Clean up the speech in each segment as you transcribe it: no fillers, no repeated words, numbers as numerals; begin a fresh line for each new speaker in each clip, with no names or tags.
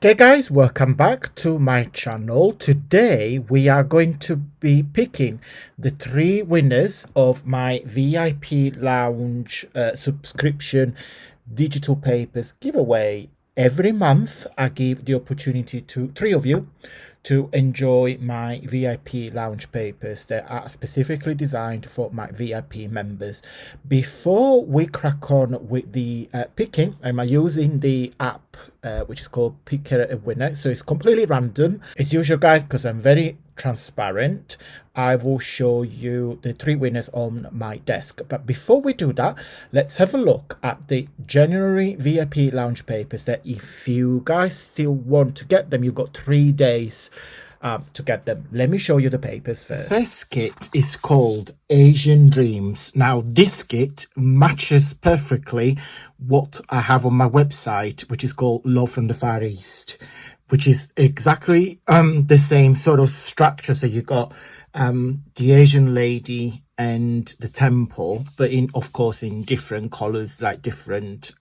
Okay guys, welcome back to my channel. Today we are going to be picking the 3 winners of my VIP Lounge subscription digital papers giveaway. Every month I give the opportunity to 3 of you to enjoy my VIP Lounge papers that are specifically designed for my VIP members. Before we crack on with the picking, I'm using the app which is called Pick a Winner. So it's completely random. As usual, guys, because I'm very transparent, I will show you the 3 winners on my desk. But before we do that, let's have a look at the January VIP Lounge papers that if you guys still want to get them, you've got 3 days to get them. Let me show you the papers first. First kit is called Asian Dreams. Now this kit matches perfectly what I have on my website, which is called Love from the Far East, which is exactly the same sort of structure. So you got the Asian lady and the temple, but of course in different colors, like different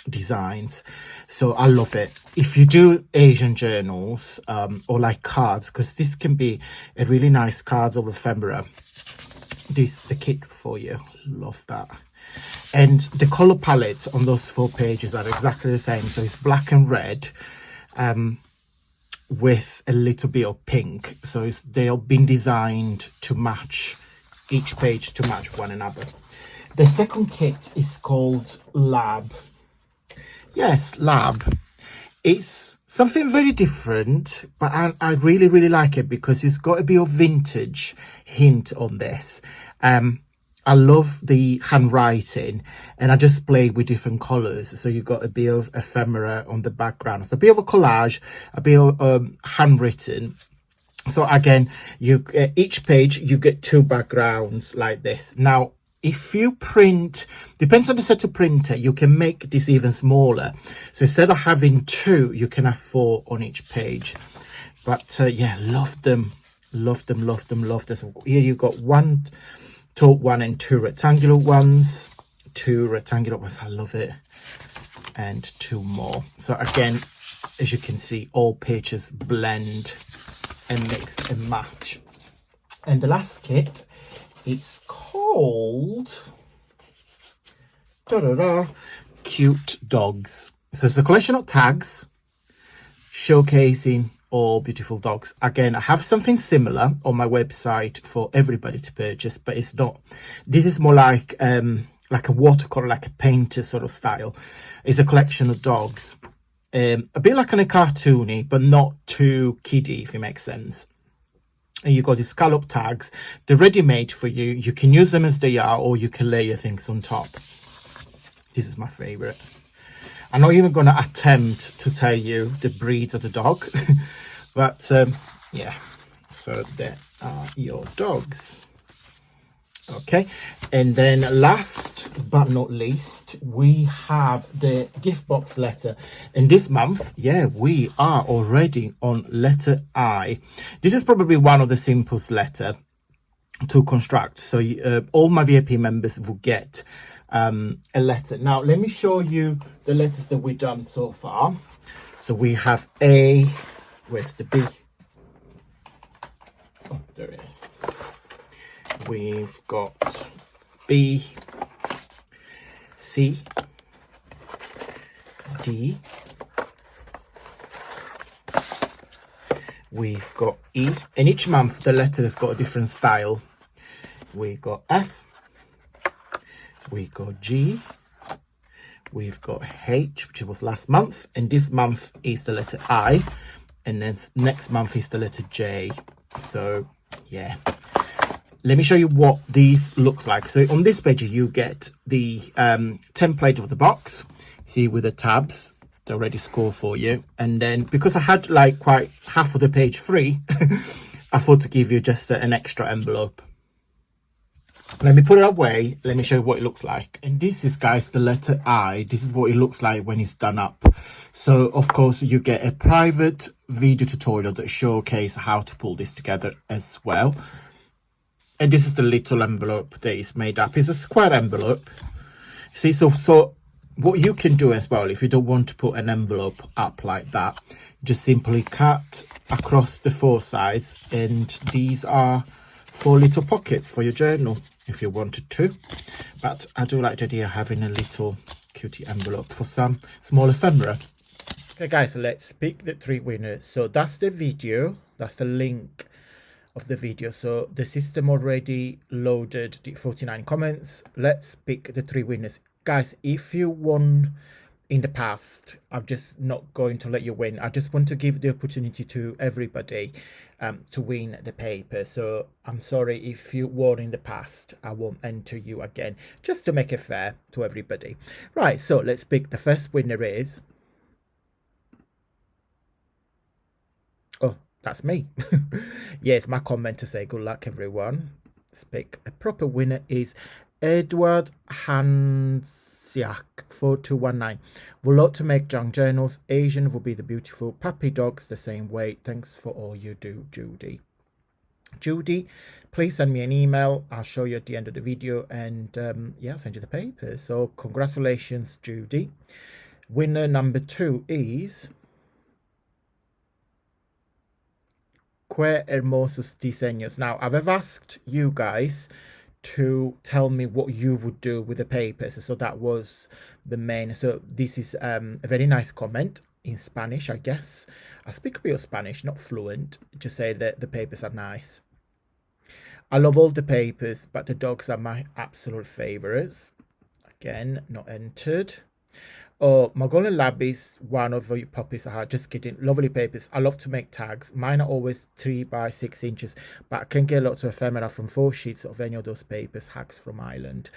designs. So I love it. If you do Asian journals or like cards, because this can be a really nice cards of ephemera, this the kit for you. Love that. And the color palette on those 4 pages are exactly the same. So it's black and red with a little bit of pink. So they've been designed to match each page, to match one another. The second kit is called Lab. Yes, Lab. It's something very different, but I really, really like it because it's got a bit of vintage hint on this. I love the handwriting, and I just play with different colors. So you've got a bit of ephemera on the background. So a bit of a collage, a bit of handwritten. So again, each page you get 2 backgrounds like this. Now, if you print, depends on the set of printer, you can make this even smaller. So instead of having 2, you can have 4 on each page. But yeah, love them. Love them, love them, love this. Here you've got 1 tall one and 2 rectangular ones. 2 rectangular ones, I love it. And 2 more. So again, as you can see, all pages blend and mix and match. And the last kit, it's called Cute Dogs. So it's a collection of tags showcasing all beautiful dogs. Again, I have something similar on my website for everybody to purchase, but it's not. This is more like a watercolor, like a painter sort of style. It's a collection of dogs, a bit like a cartoony, but not too kiddie, if it makes sense. And you got the scallop tags. They're ready made for you. You can use them as they are, or you can layer things on top. This is my favorite. I'm not even going to attempt to tell you the breeds of the dog, but yeah, so there are your dogs. Okay, and then last but not least, we have the gift box letter. And this month, yeah, we are already on letter I. This is probably one of the simplest letter to construct. So all my VIP members will get a letter. Now, let me show you the letters that we've done so far. So we have A. Where's the B? Oh, there it is. We've got B, C, D. We've got E, and each month the letter has got a different style. We got F, we got G, we've got H, which was last month, and this month is the letter I, and then next month is the letter J. So yeah, let me show you what these look like. So on this page you get the template of the box, see, with the tabs. They're already scored for you. And then because I had like quite half of the page free, I thought to give you just an extra envelope. Let me put it away. Let me show you what it looks like. And this is, guys, the letter I. This is what it looks like when it's done up. So of course you get a private video tutorial that showcases how to pull this together as well. And this is the little envelope that is made up. It's a square envelope. See, so what you can do as well, if you don't want to put an envelope up like that, just simply cut across the four sides, and these are 4 little pockets for your journal if you wanted to. But I do like the idea of having a little cutie envelope for some small ephemera. Okay guys, so let's pick the 3 winners. So that's the video, that's the link of the video. So the system already loaded the 49 comments. Let's pick the 3 winners. Guys, if you won in the past, I'm just not going to let you win. I just want to give the opportunity to everybody to win the paper. So I'm sorry if you won in the past, I won't enter you again, just to make it fair to everybody. Right, so let's pick. The first winner is, oh, that's me. Yes, my comment to say good luck everyone. Let's pick. A proper winner is Edward Hansiak 4219. Would love to make junk journals. Asian will be the beautiful puppy dogs the same way. Thanks for all you do, Judy. Judy, please send me an email. I'll show you at the end of the video, and yeah, I'll send you the papers. So congratulations, Judy. Winner number 2 is Que Hermosos Diseños. Now, I've asked you guys to tell me what you would do with the papers. So that was the main. So this is a very nice comment in Spanish, I guess. I speak a bit of Spanish, not fluent. Just say that the papers are nice. I love all the papers, but the dogs are my absolute favorites. Again, not entered. Oh, my golden lab is one of your puppies. Just kidding. Lovely papers. I love to make tags. Mine are always 3 by 6 inches, but I can get lots of ephemera from 4 sheets of any of those papers. Hacks from Ireland.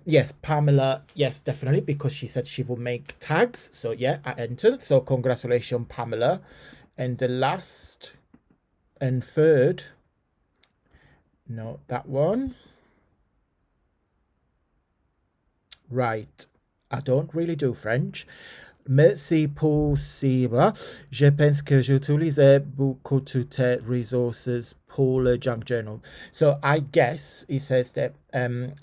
Yes, Pamela. Yes, definitely, because she said she will make tags. So yeah, I entered. So congratulations, Pamela. And the last and third. No, that one. Right. I don't really do French. Merci possible. Je pense que j'utilisais beaucoup de tes resources pour le junk journal. So I guess it says that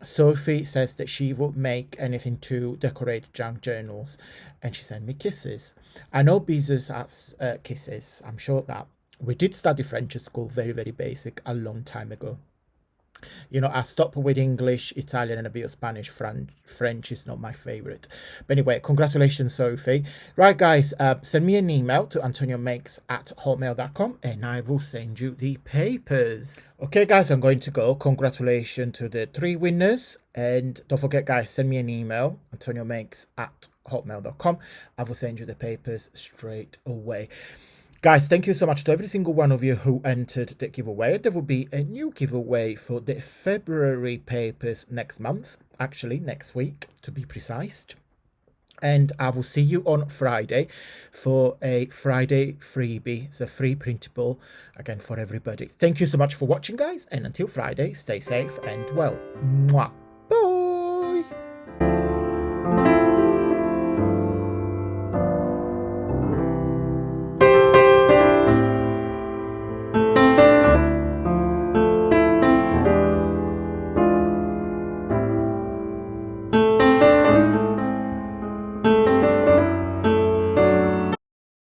Sophie says that she would make anything to decorate junk journals, and she sent me kisses. I know Bezos has kisses. I'm sure that we did study French at school, very, very basic, a long time ago. You know, I stopped with English, Italian, and a bit of Spanish. French is not my favorite. But anyway, congratulations, Sophie. Right, guys, send me an email to antoniomakes@hotmail.com, and I will send you the papers. Okay, guys, I'm going to go. Congratulations to the 3 winners. And don't forget, guys, send me an email, antoniomakes@hotmail.com. I will send you the papers straight away. Guys, thank you so much to every single one of you who entered the giveaway. There will be a new giveaway for the February papers next month, actually next week to be precise. And I will see you on Friday for a Friday freebie. It's a free printable, again, for everybody. Thank you so much for watching, guys. And until Friday, stay safe and well. Mwah.